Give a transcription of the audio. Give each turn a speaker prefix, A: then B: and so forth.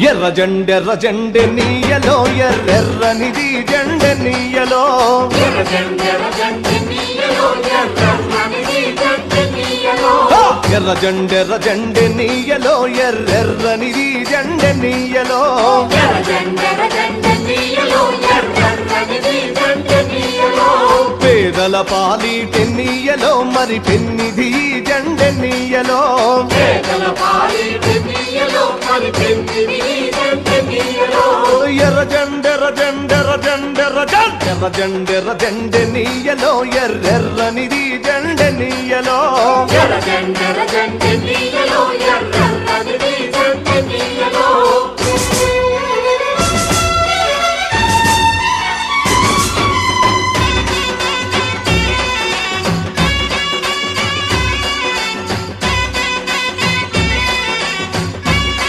A: ఎర్ర జెండె నీయలో ఎర్రెర్రనిది జెండె నీయలో ఎర్ర జెండె నీయలో ఎర్రెర్రనిది జెండె నీయలో పేదల పాలిటెన్నీయలో మరి పెన్నిధి జెండె నీయలో ఎర్ర జెండె నీయలో ఎర్రెర్రనిది జెండె నీయలో